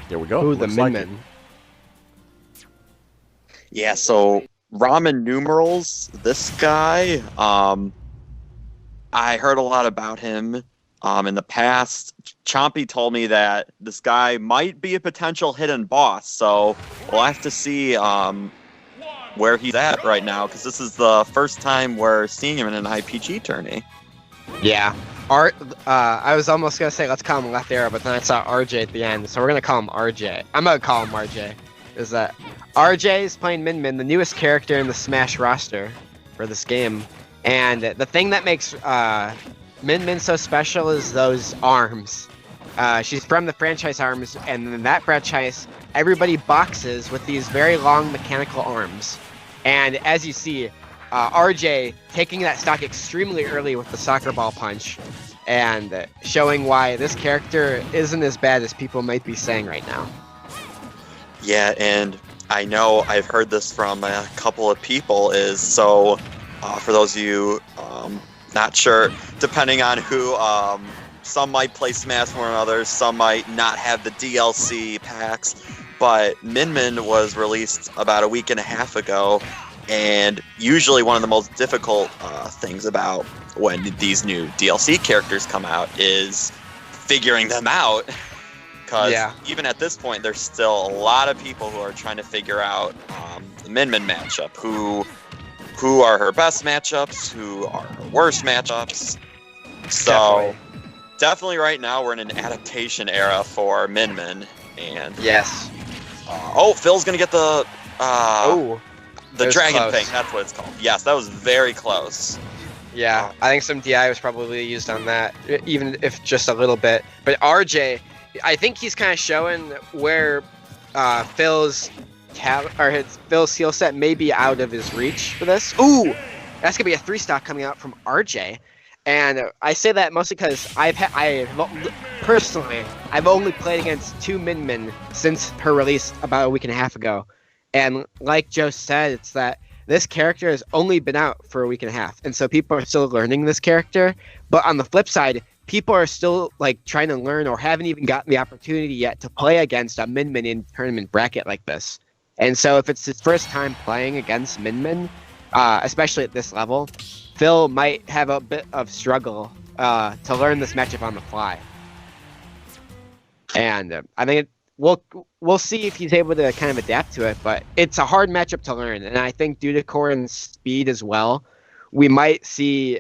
Here we go. Ooh, the Looks like Min-Min. Yeah, so Ramen Numerals, this guy, I heard a lot about him in the past. Chompy told me that this guy might be a potential hidden boss, so we'll have to see where he's at right now, because this is the first time we're seeing him in an IPG tourney. Yeah. I was almost gonna say let's call him Left Arrow, but then I saw RJ at the end, so we're gonna call him RJ. I'm gonna call him RJ. Is that RJ is playing Min-Min, the newest character in the Smash roster for this game, and the thing that makes Min-Min so special is those arms. She's from the franchise arms, and in that franchise, everybody boxes with these very long mechanical arms. And as you see, RJ taking that stock extremely early with the soccer ball punch, and showing why this character isn't as bad as people might be saying right now. Yeah, and I know I've heard this from a couple of people, is so for those of you not sure, depending on who, some might play Smash more than others, some might not have the DLC packs, but Min-Min was released about a week and a half ago, and usually one of the most difficult things about when these new DLC characters come out is figuring them out. Because even at this point, there's still a lot of people who are trying to figure out the Min-Min matchup. Who are her best matchups? Who are her worst matchups? So definitely right now we're in an adaptation era for Min-Min. And yes. Phil's gonna get the dragon close. thing. That's what it's called. Yes, that was very close. Yeah, I think some DI was probably used on that, even if just a little bit. But RJ, I think he's kind of showing where Phil's skill set may be out of his reach for this. Ooh, that's gonna be a 3-stock coming out from RJ, and I say that mostly because personally I've only played against 2 Min-Min since her release about a week and a half ago, and like Joe said, it's that this character has only been out for a week and a half, and so people are still learning this character. But on the flip side, people are still like trying to learn or haven't even gotten the opportunity yet to play against a Min-Min in tournament bracket like this. And so if it's his first time playing against Min-Min, especially at this level, Phil might have a bit of struggle to learn this matchup on the fly. And I think we'll see if he's able to kind of adapt to it, but it's a hard matchup to learn. And I think due to Corrin's speed as well, we might see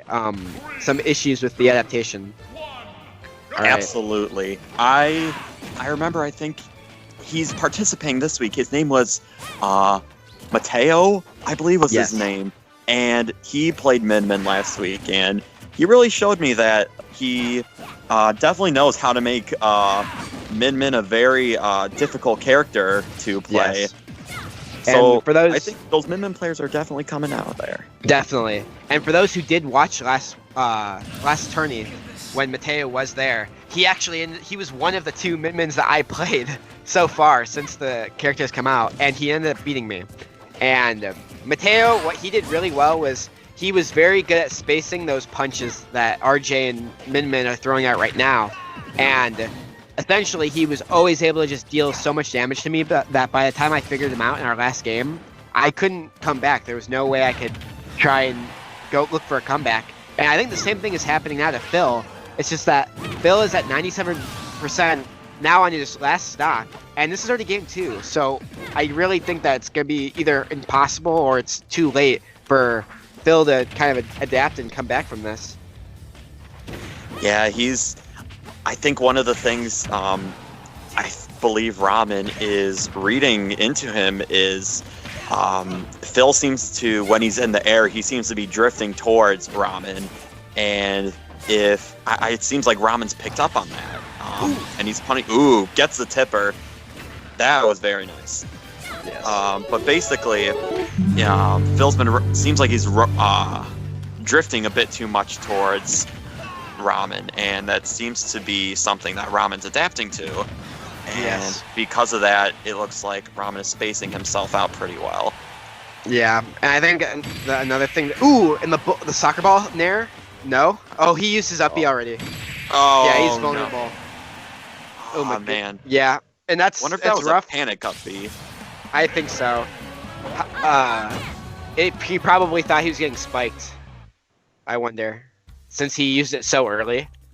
some issues with the adaptation. Right. Absolutely. I remember, I think he's participating this week. His name was Mateo, I believe was his name. And he played Min-Min last week, and he really showed me that he definitely knows how to make Min-Min a very difficult character to play. Yes. So and for those, I think those Min-Min players are definitely coming out there. Definitely. And for those who did watch last tourney, when Mateo was there, he was one of the 2 Min-Mins that I played so far since the characters come out, and he ended up beating me. And Mateo, what he did really well was he was very good at spacing those punches that RJ and Min-Min are throwing out right now, and essentially he was always able to just deal so much damage to me that by the time I figured him out in our last game, I couldn't come back. There was no way I could try and go look for a comeback. And I think the same thing is happening now to Phil. It's just that Phil is at 97% now on his last stock, and this is already game 2. So I really think that it's going to be either impossible or it's too late for Phil to kind of adapt and come back from this. Yeah, I think one of the things I believe Ramen is reading into him is Phil seems to, when he's in the air, he seems to be drifting towards Ramen, and it seems like Ramen's picked up on that, and he's punting. Ooh, gets the tipper. That was very nice. Yes. But basically, Phil's seems like he's drifting a bit too much towards Ramen, and that seems to be something that Ramen's adapting to. And because of that, it looks like Ramen is spacing himself out pretty well. Yeah, and I think another thing. Ooh, in the soccer ball nair. No. Oh, he used his uppie already. Oh, yeah, he's vulnerable. No. Oh my man. Yeah, And that's Wonder if that it's was rough. a panic up B. I think so. He probably thought he was getting spiked. I wonder, since he used it so early.